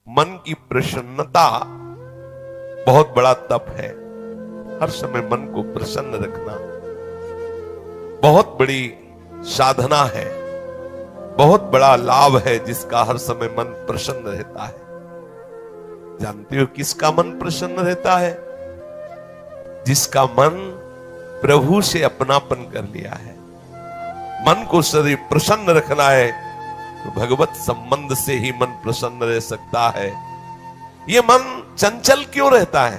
मन की प्रसन्नता बहुत बड़ा तप है। हर समय मन को प्रसन्न रखना बहुत बड़ी साधना है, बहुत बड़ा लाभ है जिसका हर समय मन प्रसन्न रहता है। जानते हो किसका मन प्रसन्न रहता है? जिसका मन प्रभु से अपनापन कर लिया है। मन को सदैव प्रसन्न रखना है तो भगवत संबंध से ही मन प्रसन्न रह सकता है। ये मन चंचल क्यों रहता है,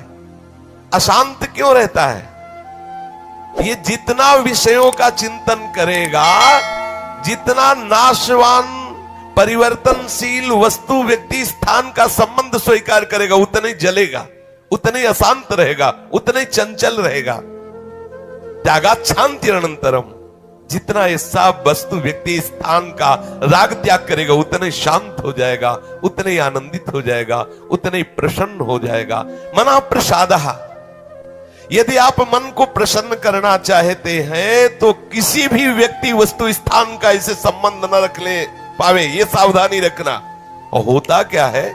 अशांत क्यों रहता है? ये जितना विषयों का चिंतन करेगा, जितना नाशवान परिवर्तनशील वस्तु व्यक्ति स्थान का संबंध स्वीकार करेगा, उतना ही जलेगा, उतना ही अशांत रहेगा, उतना ही चंचल रहेगा। त्यागात् शान्तिरनन्तरम्, जितना ऐसा वस्तु व्यक्ति स्थान का राग त्याग करेगा उतना ही शांत हो जाएगा, उतना ही आनंदित हो जाएगा, उतना ही प्रसन्न हो जाएगा। मनः प्रसादः। यदि आप मन को प्रसन्न करना चाहते हैं तो किसी भी व्यक्ति वस्तु स्थान का इसे संबंध न रख ले पावे, ये सावधानी रखना। और होता क्या है,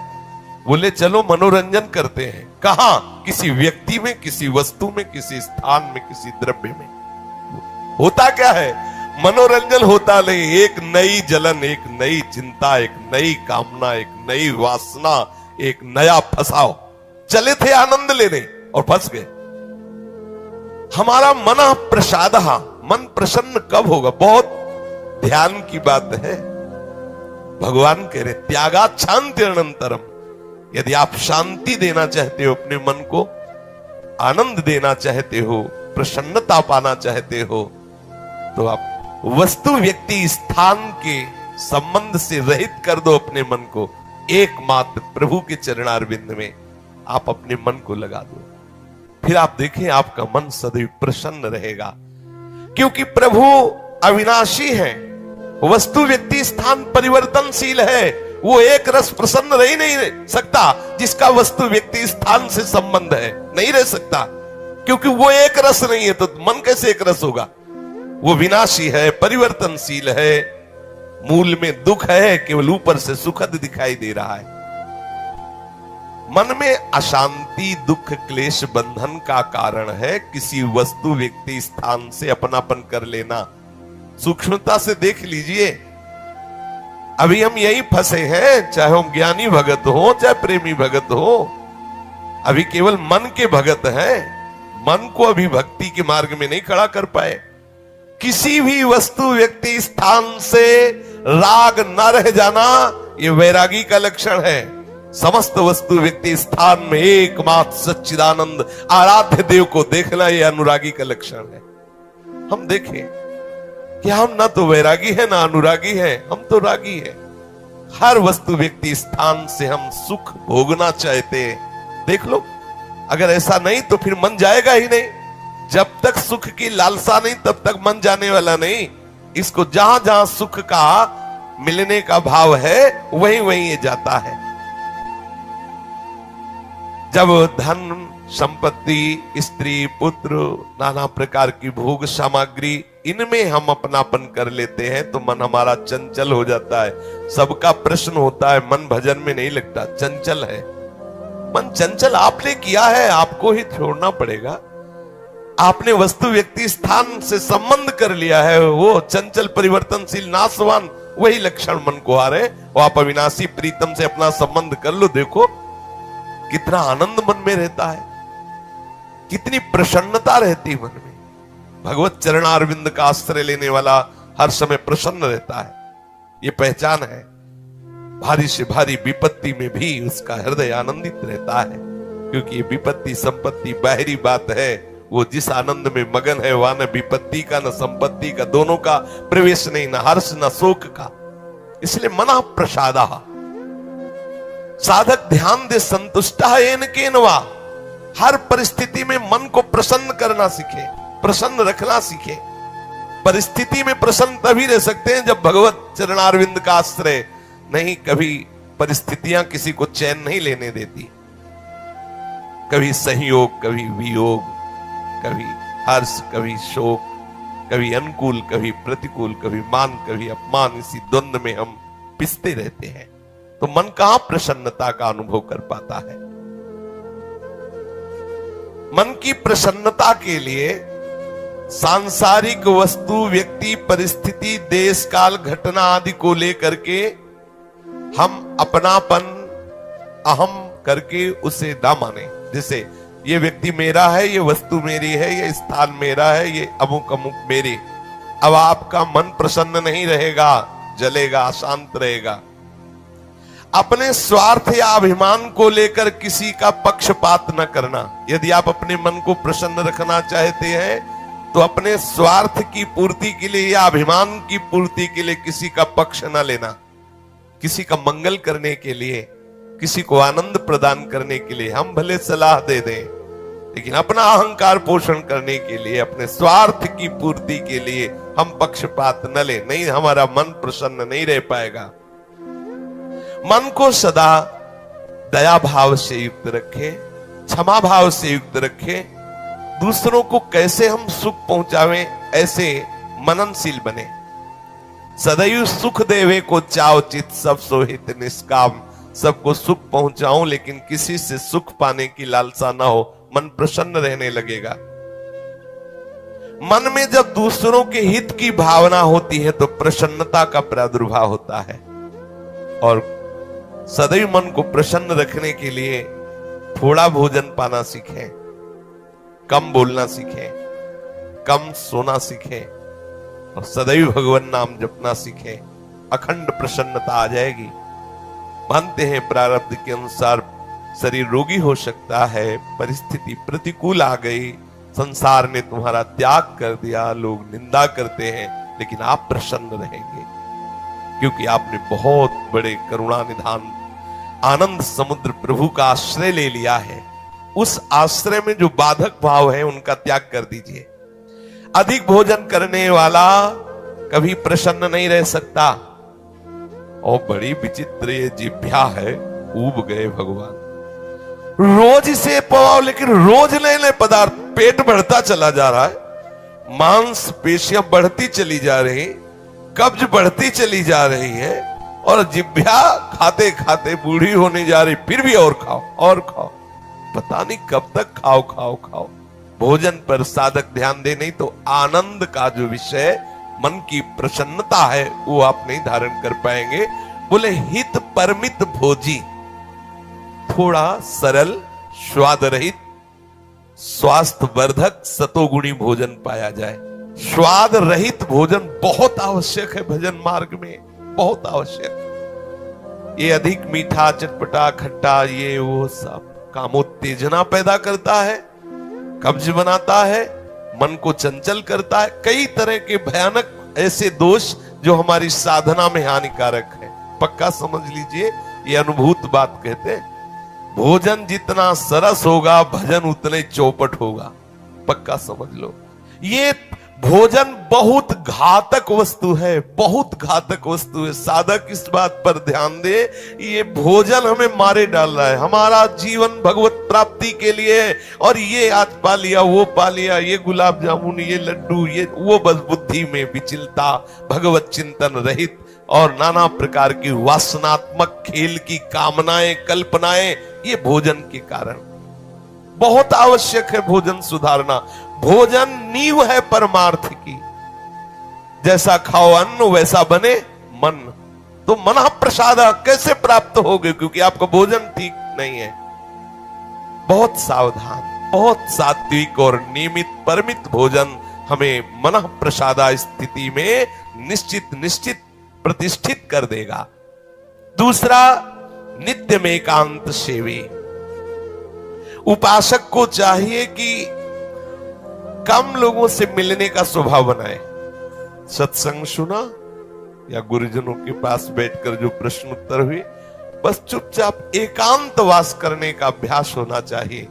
बोले चलो मनोरंजन करते हैं। कहां? किसी व्यक्ति में, किसी वस्तु में, किसी स्थान में, किसी द्रव्य में। होता क्या है, मनोरंजन होता नहीं, एक नई जलन, एक नई चिंता, एक नई कामना, एक नई वासना, एक नया फसाव। चले थे आनंद लेने और फंस गए। हमारा मन प्रसाद, मन प्रसन्न कब होगा? बहुत ध्यान की बात है। भगवान कह रहे त्यागात् शान्तिरनन्तरम्। यदि आप शांति देना चाहते हो अपने मन को, आनंद देना चाहते हो, प्रसन्नता पाना चाहते हो, तो आप वस्तु व्यक्ति स्थान के संबंध से रहित कर दो अपने मन को। एकमात्र प्रभु के चरणारविंद में आप अपने मन को लगा दो। फिर आप देखें आपका मन सदैव प्रसन्न रहेगा, क्योंकि प्रभु अविनाशी है, वस्तु व्यक्ति स्थान परिवर्तनशील है। वो एक रस प्रसन्न रह ही नहीं सकता जिसका वस्तु व्यक्ति स्थान से संबंध है, नहीं रह सकता, क्योंकि वो एक रस नहीं है तो मन कैसे एक रस होगा? वो विनाशी है, परिवर्तनशील है, मूल में दुख है, केवल ऊपर से सुखद दिखाई दे रहा है। मन में अशांति, दुख, क्लेश, बंधन का कारण है किसी वस्तु व्यक्ति स्थान से अपनापन कर लेना। सूक्ष्मता से देख लीजिए, अभी हम यही फंसे हैं, चाहे हम ज्ञानी भगत हो, चाहे प्रेमी भगत हो, अभी केवल मन के भगत हैं। मन को अभी भक्ति के मार्ग में नहीं खड़ा कर पाए। किसी भी वस्तु व्यक्ति स्थान से राग न रह जाना, यह वैरागी का लक्षण है। समस्त वस्तु व्यक्ति स्थान में एकमात्र सच्चिदानंद आराध्य देव को देखना, यह अनुरागी का लक्षण है। हम देखें कि हम ना तो वैरागी है ना अनुरागी है, हम तो रागी है। हर वस्तु व्यक्ति स्थान से हम सुख भोगना चाहते हैं। देख लो, अगर ऐसा नहीं तो फिर मन जाएगा ही नहीं। जब तक सुख की लालसा नहीं तब तक मन जाने वाला नहीं। इसको जहां जहां सुख का मिलने का भाव है वहीं वहीं ये जाता है। जब धन संपत्ति, स्त्री, पुत्र, नाना प्रकार की भोग सामग्री, इनमें हम अपनापन कर लेते हैं तो मन हमारा चंचल हो जाता है। सबका प्रश्न होता है, मन भजन में नहीं लगता, चंचल है। मन चंचल आपने किया है, आपको ही छोड़ना पड़ेगा। आपने वस्तु व्यक्ति स्थान से संबंध कर लिया है, वो चंचल, परिवर्तनशील, नाशवान, वही लक्षण मन को आ रहे। और आप अविनाशी प्रीतम से अपना संबंध कर लो, देखो कितना आनंद मन में रहता है, कितनी प्रसन्नता रहती मन में। भगवत चरणारविंद का आश्रय लेने वाला हर समय प्रसन्न रहता है, ये पहचान है। भारी से भारी विपत्ति में भी उसका हृदय आनंदित रहता है, क्योंकि ये विपत्ति संपत्ति बाहरी बात है। वो जिस आनंद में मगन है वहां न विपत्ति का न संपत्ति का, दोनों का प्रवेश नहीं, न हर्ष न शोक का। इसलिए मनः प्रसादः। साधक ध्यान दे संतुष्टः येन केनवा। हर परिस्थिति में मन को प्रसन्न करना सीखे, प्रसन्न रखना सीखे। परिस्थिति में प्रसन्न तभी रह सकते हैं जब भगवत चरणारविंद का आश्रय नहीं। कभी परिस्थितियां किसी को चैन नहीं लेने देती। कभी संयोग, कभी वियोग, कभी हर्ष, कभी शोक, कभी अनुकूल, कभी प्रतिकूल, कभी मान, कभी अपमान। इसी द्वंद्व में हम पिसते रहते हैं। तो मन कहां प्रसन्नता का अनुभव कर पाता है। मन की प्रसन्नता के लिए सांसारिक वस्तु, व्यक्ति, परिस्थिति, देश काल, घटना आदि को लेकर के हम अपनापन, अहम करके उसे ना माने। जैसे ये व्यक्ति मेरा है, ये वस्तु मेरी है, ये स्थान मेरा है, ये अमुक अमुक मेरी। अब आपका मन प्रसन्न नहीं रहेगा, जलेगा, अशांत रहेगा। अपने स्वार्थ या अभिमान को लेकर किसी का पक्षपात न करना। यदि आप अपने मन को प्रसन्न रखना चाहते हैं तो अपने स्वार्थ की पूर्ति के लिए या अभिमान की पूर्ति के लिए किसी का पक्ष न लेना। किसी का मंगल करने के लिए, किसी को आनंद प्रदान करने के लिए हम भले सलाह दे दें, लेकिन अपना अहंकार पोषण करने के लिए, अपने स्वार्थ की पूर्ति के लिए हम पक्षपात न ले। नहीं, हमारा मन प्रसन्न नहीं रह पाएगा। मन को सदा दया भाव से युक्त रखे, क्षमा भाव से युक्त रखे। दूसरों को कैसे हम सुख पहुंचावें, ऐसे मननशील बने। सदैव सुख देवे को चाव चित, सब सोहित निष्काम। सबको सुख पहुंचाऊं लेकिन किसी से सुख पाने की लालसा ना हो, मन प्रसन्न रहने लगेगा। मन में जब दूसरों के हित की भावना होती है तो प्रसन्नता का प्रादुर्भाव होता है। और सदैव मन को प्रसन्न रखने के लिए थोड़ा भोजन पाना सीखें, कम बोलना सीखें, कम सोना सीखें और सदैव भगवान नाम जपना सीखें। अखंड प्रसन्नता आ जाएगी। मानते हैं प्रारब्ध के अनुसार शरीर रोगी हो सकता है, परिस्थिति प्रतिकूल आ गई, संसार ने तुम्हारा त्याग कर दिया, लोग निंदा करते हैं, लेकिन आप प्रसन्न रहेंगे क्योंकि आपने बहुत बड़े करुणा निधान आनंद समुद्र प्रभु का आश्रय ले लिया है। उस आश्रय में जो बाधक भाव है उनका त्याग कर दीजिए। अधिक भोजन करने वाला कभी प्रसन्न नहीं रह सकता। और बड़ी विचित्र ये जिभ्या है, ऊब गए भगवान। रोज इसे पवाओ, लेकिन रोज नए नए पदार्थ, पेट बढ़ता चला जा रहा है, मांस पेशियां बढ़ती चली जा रही, कब्ज बढ़ती चली जा रही है और जिभ्या खाते खाते बूढ़ी होने जा रही, फिर भी और खाओ और खाओ। पता नहीं कब तक खाओ खाओ खाओ। भोजन पर साधक ध्यान दे, नहीं तो आनंद का जो विषय मन की प्रसन्नता है वो आप नहीं धारण कर पाएंगे। बोले हित परमित भोजी, थोड़ा सरल, स्वाद रहित, स्वास्थ्य वर्धक, सतोगुणी भोजन पाया जाए। स्वाद रहित भोजन बहुत आवश्यक है भजन मार्ग में, बहुत आवश्यक। ये अधिक मीठा, चटपटा, खट्टा, ये वो सब कामोत्तेजना पैदा करता है, कब्ज बनाता है, मन को चंचल करता है। कई तरह के भयानक ऐसे दोष जो हमारी साधना में हानिकारक है। पक्का समझ लीजिए, ये अनुभूत बात कहते हैं। भोजन जितना सरस होगा, भजन उतने चौपट होगा। पक्का समझ लो। ये भोजन बहुत घातक वस्तु है, बहुत घातक वस्तु है। साधक इस बात पर ध्यान दे, ये भोजन हमें मारे डाल रहा है। हमारा जीवन भगवत प्राप्ति के लिए है और ये आज पा लिया, वो पा लिया, ये गुलाब जामुन, ये लड्डू, ये वो, बस बुद्धि में विचलता, भगवत चिंतन रहित और नाना प्रकार की वासनात्मक खेल की कामनाएं, कल्पनाएं, ये भोजन के कारण। बहुत आवश्यक है भोजन सुधारना। भोजन नींव है परमार्थ की। जैसा खाओ अन्न वैसा बने मन। तो मनः प्रसाद कैसे प्राप्त होगे, क्योंकि आपका भोजन ठीक नहीं है। बहुत सावधान, बहुत सात्विक और नियमित परमित भोजन हमें मनः प्रसादा स्थिति में निश्चित प्रतिष्ठित कर देगा। दूसरा, नित्य में एकांत सेवी। उपासक को चाहिए कि कम लोगों से मिलने का स्वभाव बनाए। सत्संग सुना या गुरुजनों के पास बैठकर जो प्रश्न उत्तर हुए, बस चुपचाप एकांतवास करने का अभ्यास होना चाहिए।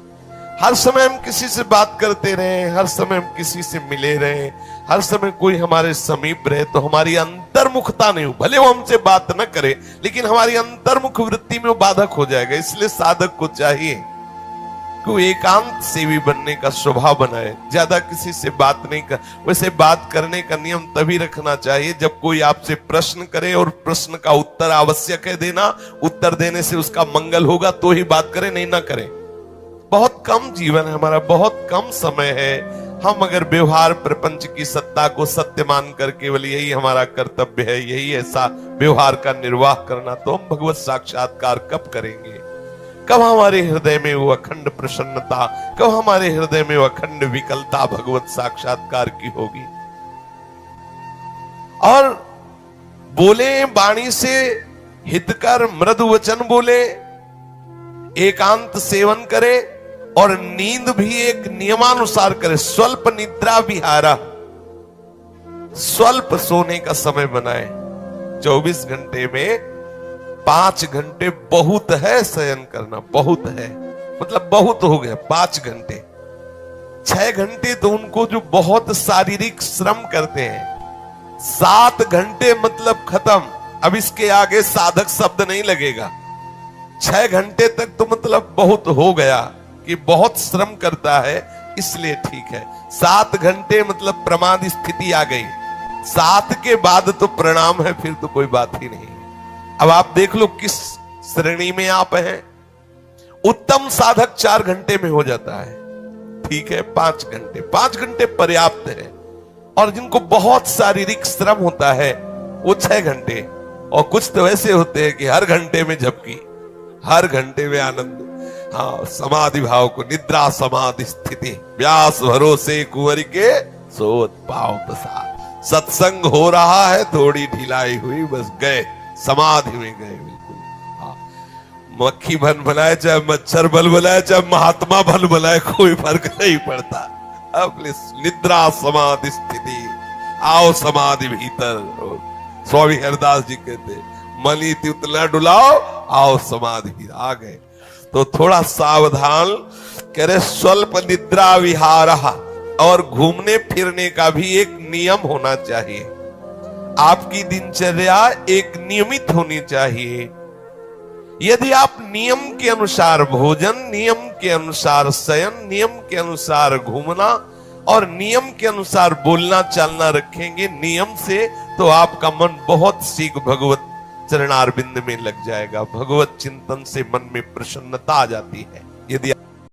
हर समय हम किसी से बात करते रहे, हर समय हम किसी से मिले रहे, हर समय कोई हमारे समीप रहे, तो हमारी अंतर्मुखता नहीं हो। भले वो हमसे बात न करे, लेकिन हमारी अंतर्मुख वृत्ति में वो बाधक हो जाएगा। इसलिए साधक को चाहिए कि वो एकांत सेवी बनने का स्वभाव बनाए, ज्यादा किसी से बात नहीं कर। वैसे बात करने का नियम तभी रखना चाहिए जब कोई आपसे प्रश्न करे और प्रश्न का उत्तर आवश्यक है देना, उत्तर देने से उसका मंगल होगा तो ही बात करें, नहीं ना करें। बहुत कम जीवन है हमारा, बहुत कम समय है। हम अगर व्यवहार प्रपंच की सत्ता को सत्य मान कर केवल यही हमारा कर्तव्य है, यही ऐसा व्यवहार का निर्वाह करना, तो हम भगवत साक्षात्कार कब करेंगे? कब हमारे हृदय में वो अखंड प्रसन्नता, कब हमारे हृदय में वो अखंड विकलता भगवत साक्षात्कार की होगी? और बोले वाणी से हितकर मृदु वचन बोले, एकांत सेवन करे और नींद भी एक नियमानुसार करे। स्वल्प निद्रा विहारा, स्वल्प सोने का समय बनाए। 24 घंटे में 5 घंटे बहुत है शयन करना, बहुत है, मतलब बहुत हो गया 5 घंटे। 6 घंटे तो उनको जो बहुत शारीरिक श्रम करते हैं, 7 घंटे मतलब खत्म। अब इसके आगे साधक शब्द नहीं लगेगा। 6 घंटे तक तो मतलब बहुत हो गया कि बहुत श्रम करता है, इसलिए ठीक है। 7 घंटे मतलब प्रमाद स्थिति आ गई, 7 के बाद तो प्रणाम है, फिर तो कोई बात ही नहीं। अब आप देख लो किस श्रेणी में आप हैं। उत्तम साधक 4 घंटे में हो जाता है, ठीक है। 5 घंटे पर्याप्त है। और जिनको बहुत शारीरिक श्रम होता है वो 6 घंटे। और कुछ तो ऐसे होते हैं कि हर घंटे में झपकी, हर घंटे में आनंद। हाँ, समाधि भाव को, निद्रा समाधि स्थिति, व्यास भरोसे कुंवर के सोत पाओ प्रसाद। सत्संग हो रहा है, थोड़ी ढिलाई हुई, बस गए, समाधि में गए बिल्कुल। हाँ, मक्खी बन बनाए चाहे मच्छर बल बनाए चाहे महात्मा बल बनाए, कोई फर्क नहीं पड़ता। अब निद्रा समाधि स्थिति, आओ समाधि भीतर। स्वामी हरदास जी कहते, मनी उतना डुलाओ, आओ समाधि। आ गए तो थोड़ा सावधान करे। स्वल्प निद्रा विहारा, और घूमने फिरने का भी एक नियम होना चाहिए। आपकी दिनचर्या एक नियमित होनी चाहिए। यदि आप नियम के अनुसार भोजन, नियम के अनुसार शयन, नियम के अनुसार घूमना और नियम के अनुसार बोलना चालना रखेंगे नियम से, तो आपका मन बहुत शीघ्र भगवत चरणारविंद में लग जाएगा। भगवत चिंतन से मन में प्रसन्नता आ जाती है। यदि